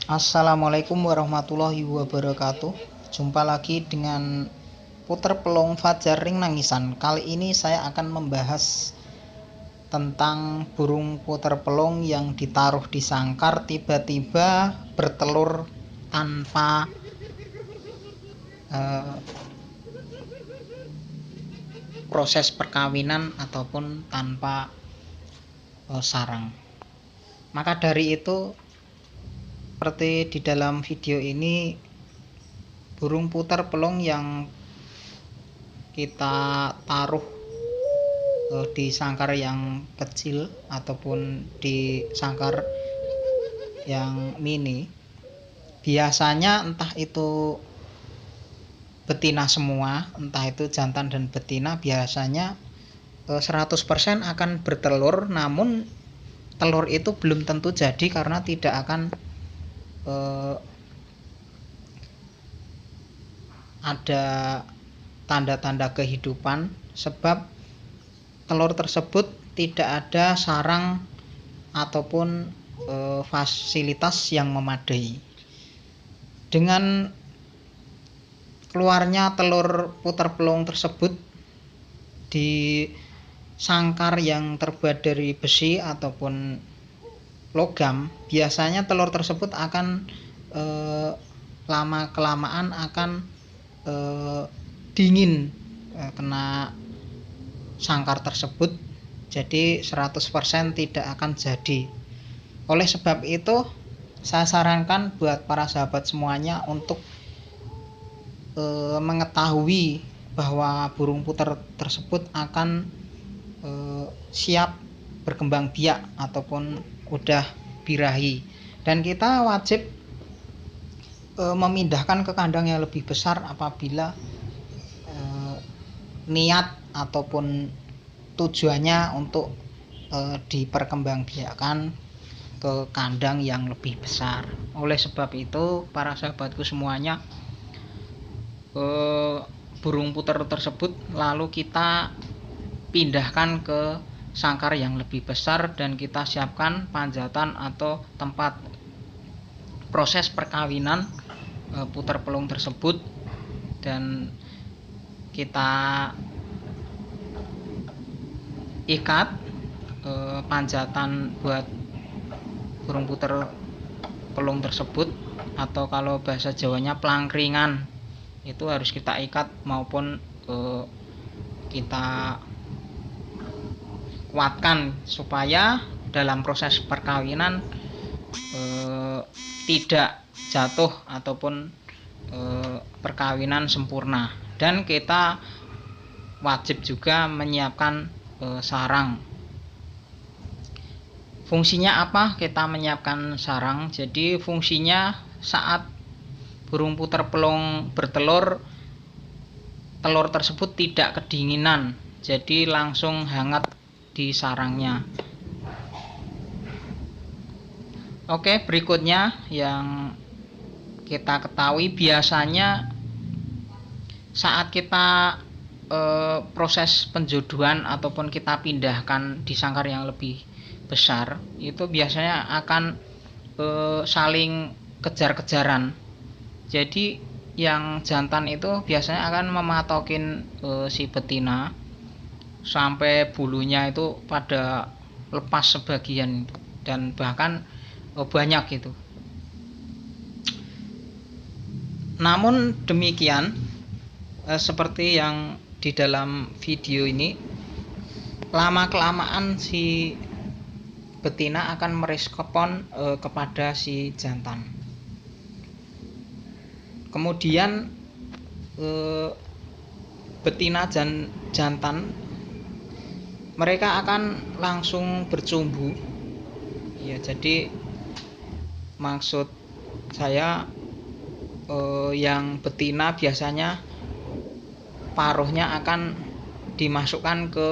Assalamualaikum warahmatullahi wabarakatuh. Jumpa lagi dengan puter pelong Fajar Ring Nangisan. Kali ini saya akan membahas tentang burung puter pelong yang ditaruh di sangkar tiba-tiba bertelur tanpa proses perkawinan ataupun tanpa sarang. Maka dari itu, seperti di dalam video ini, burung puter pelong yang kita taruh di sangkar yang kecil ataupun di sangkar yang mini, biasanya entah itu betina semua, entah itu jantan dan betina, biasanya 100% akan bertelur, namun telur itu belum tentu jadi karena tidak akan ada tanda-tanda kehidupan, sebab telur tersebut tidak ada sarang ataupun fasilitas yang memadai. Dengan keluarnya telur puter pelong tersebut di sangkar yang terbuat dari besi ataupun logam, biasanya telur tersebut akan lama-kelamaan akan dingin kena sangkar tersebut, jadi 100% tidak akan jadi. Oleh sebab itu, saya sarankan buat para sahabat semuanya untuk mengetahui bahwa burung puter tersebut akan siap berkembang biak ataupun udah birahi, dan kita wajib memindahkan ke kandang yang lebih besar apabila niat ataupun tujuannya untuk diperkembangbiakkan ke kandang yang lebih besar. Oleh sebab itu, para sahabatku semuanya, burung puter tersebut lalu kita pindahkan ke sangkar yang lebih besar dan kita siapkan panjatan atau tempat proses perkawinan puter pelong tersebut, dan kita ikat panjatan buat burung puter pelong tersebut, atau kalau bahasa Jawanya plangkringan, itu harus kita ikat maupun kita kuatkan supaya dalam proses perkawinan tidak jatuh ataupun perkawinan sempurna. Dan kita wajib juga menyiapkan sarang. Fungsinya apa kita menyiapkan sarang? Jadi fungsinya saat burung puter pelong bertelur, telur tersebut tidak kedinginan, jadi langsung hangat di sarangnya. Oke, berikutnya yang kita ketahui, biasanya saat kita proses penjodohan ataupun kita pindahkan di sangkar yang lebih besar, itu biasanya akan saling kejar-kejaran. Jadi yang jantan itu biasanya akan mematokin si betina sampai bulunya itu pada lepas sebagian, dan bahkan banyak gitu. Namun demikian, seperti yang di dalam video ini, lama-kelamaan si betina akan merespon kepada si jantan. Kemudian betina dan jantan mereka akan langsung bercumbu. Ya, jadi maksud saya, yang betina biasanya paruhnya akan dimasukkan ke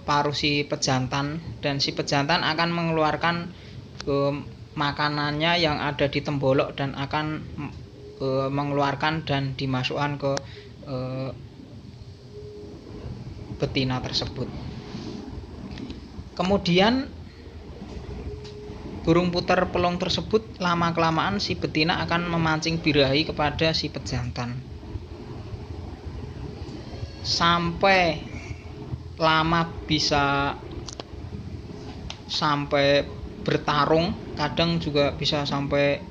paruh si pejantan, dan si pejantan akan mengeluarkan makanannya yang ada di tembolok dan akan mengeluarkan dan dimasukkan ke betina tersebut. Kemudian burung puter pelung tersebut lama-kelamaan si betina akan memancing birahi kepada si pejantan. Sampai lama bisa sampai bertarung, kadang juga bisa sampai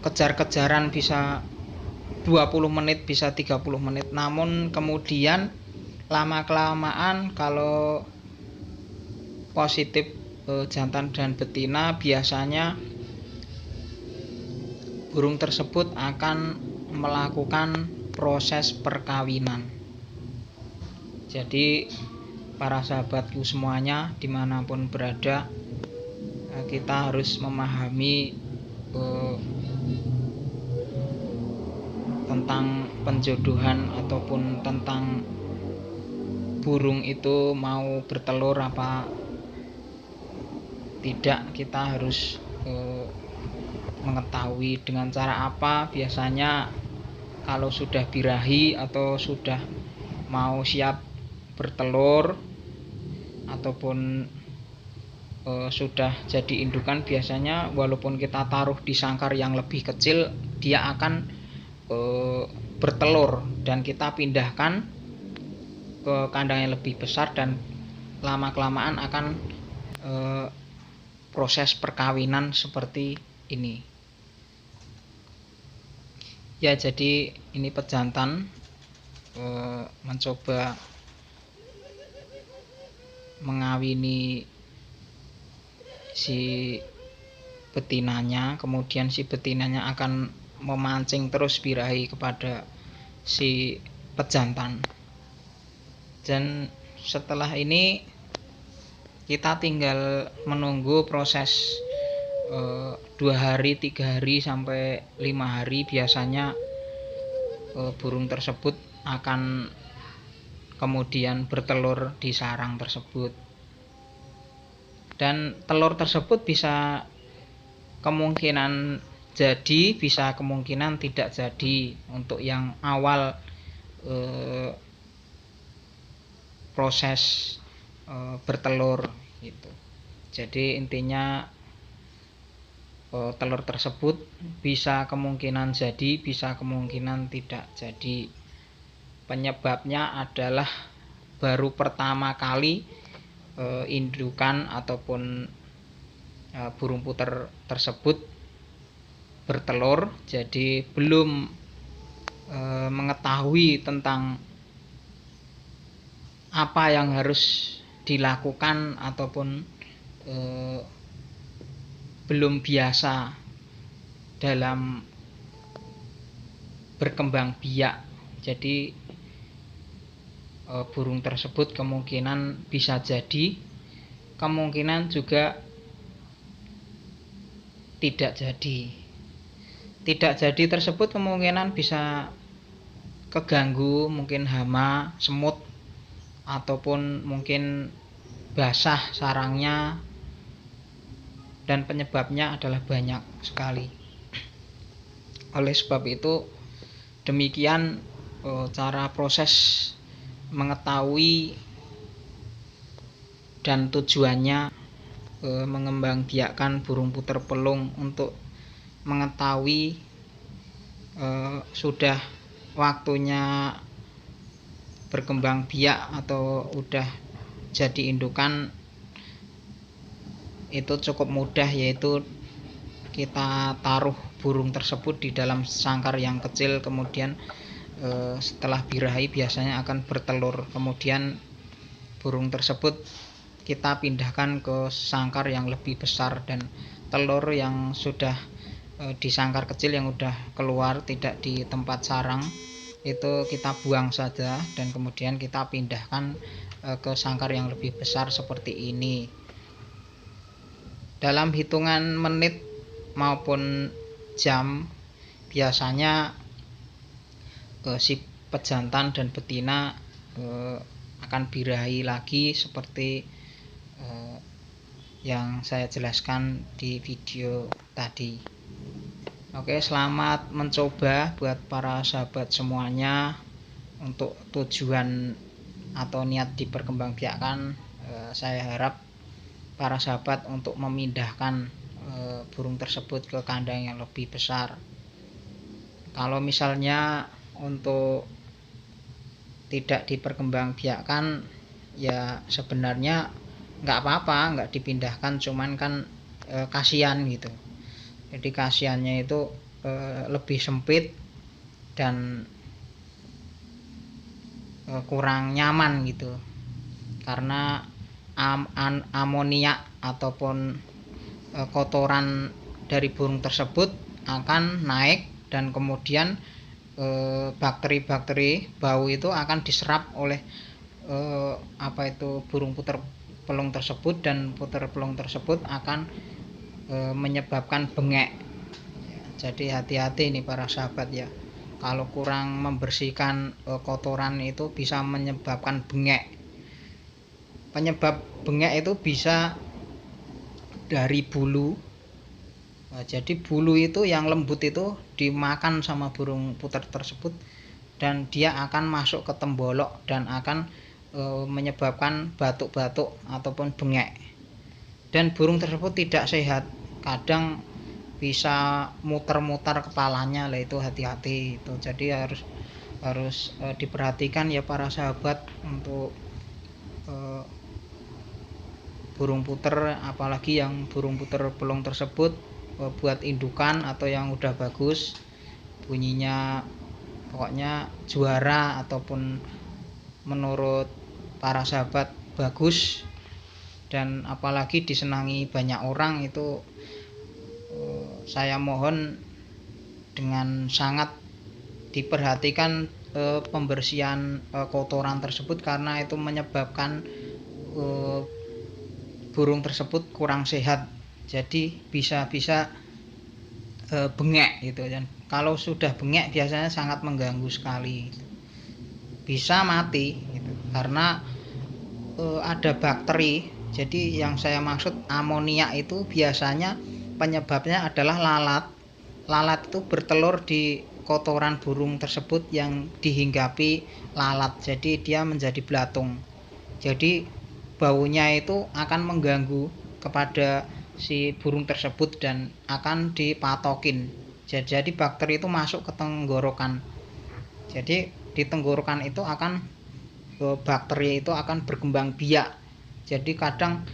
kejar-kejaran, bisa 20 menit, bisa 30 menit. Namun kemudian lama-kelamaan kalau positif jantan dan betina, biasanya burung tersebut akan melakukan proses perkawinan. Jadi para sahabatku semuanya dimanapun berada, kita harus memahami tentang penjodohan ataupun tentang burung itu mau bertelur apa tidak. Kita harus mengetahui dengan cara apa. Biasanya kalau sudah birahi atau sudah mau siap bertelur ataupun sudah jadi indukan, biasanya walaupun kita taruh di sangkar yang lebih kecil, dia akan bertelur dan kita pindahkan ke kandang yang lebih besar, dan lama-kelamaan akan proses perkawinan seperti ini. Ya, jadi ini pejantan mencoba mengawini si betinanya, kemudian si betinanya akan memancing terus birahi kepada si pejantan. Dan setelah ini kita tinggal menunggu proses 2 hari, 3 hari, sampai 5 hari. Biasanya burung tersebut akan kemudian bertelur di sarang tersebut, dan telur tersebut bisa kemungkinan jadi, bisa kemungkinan tidak jadi untuk yang awal proses bertelur gitu. Jadi intinya telur tersebut bisa kemungkinan jadi, bisa kemungkinan tidak jadi. Penyebabnya adalah baru pertama kali indukan ataupun burung puter tersebut bertelur, jadi belum mengetahui tentang apa yang harus dilakukan ataupun belum biasa dalam berkembang biak. Jadi burung tersebut kemungkinan bisa jadi, kemungkinan juga tidak jadi. Tidak jadi tersebut kemungkinan bisa keganggu, mungkin hama, semut, ataupun mungkin basah sarangnya, dan penyebabnya adalah banyak sekali. Oleh sebab itu, demikian cara proses mengetahui dan tujuannya mengembangbiakkan burung puter pelung untuk mengetahui sudah waktunya berkembang biak atau udah jadi indukan. Itu cukup mudah, yaitu kita taruh burung tersebut di dalam sangkar yang kecil, kemudian setelah birahi biasanya akan bertelur, kemudian burung tersebut kita pindahkan ke sangkar yang lebih besar, dan telur yang sudah di sangkar kecil yang udah keluar tidak di tempat sarang itu kita buang saja, dan kemudian kita pindahkan ke sangkar yang lebih besar seperti ini. Dalam hitungan menit maupun jam, biasanya si pejantan dan betina akan birahi lagi seperti yang saya jelaskan di video tadi. Oke, selamat mencoba buat para sahabat semuanya. Untuk tujuan atau niat diperkembangbiakkan, saya harap para sahabat untuk memindahkan burung tersebut ke kandang yang lebih besar. Kalau misalnya untuk tidak diperkembangbiakkan, ya sebenarnya nggak apa-apa, nggak dipindahkan, cuman kan kasihan gitu. Jadi kasihannya itu lebih sempit dan kurang nyaman gitu, karena amoniak ataupun kotoran dari burung tersebut akan naik, dan kemudian bakteri-bakteri bau itu akan diserap oleh burung puter pelung tersebut, dan puter pelung tersebut akan menyebabkan bengek. Jadi hati-hati nih para sahabat ya, kalau kurang membersihkan kotoran itu bisa menyebabkan bengek. Penyebab bengek itu bisa dari bulu. Nah, jadi bulu itu yang lembut itu dimakan sama burung puter tersebut, dan dia akan masuk ke tembolok dan akan menyebabkan batuk-batuk ataupun bengek. Dan burung tersebut tidak sehat, kadang bisa muter-muter kepalanya lah, itu hati-hati itu. Jadi harus diperhatikan ya para sahabat untuk burung puter, apalagi yang burung puter pelung tersebut buat indukan atau yang udah bagus, bunyinya pokoknya juara ataupun menurut para sahabat bagus, dan apalagi disenangi banyak orang, itu saya mohon dengan sangat diperhatikan pembersihan kotoran tersebut, karena itu menyebabkan burung tersebut kurang sehat, jadi bisa bengek gitu. Dan kalau sudah bengek biasanya sangat mengganggu sekali, bisa mati gitu, karena ada bakteri. Jadi yang saya maksud amoniak itu biasanya penyebabnya adalah lalat itu bertelur di kotoran burung tersebut yang dihinggapi lalat, jadi dia menjadi belatung. Jadi baunya itu akan mengganggu kepada si burung tersebut dan akan dipatokin. Jadi bakteri itu masuk ke tenggorokan. Jadi di tenggorokan itu akan bakteri itu akan berkembang biak. Jadi kadang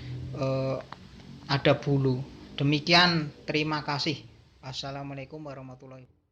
ada bulu. Demikian, terima kasih. Assalamualaikum warahmatullahi wabarakatuh.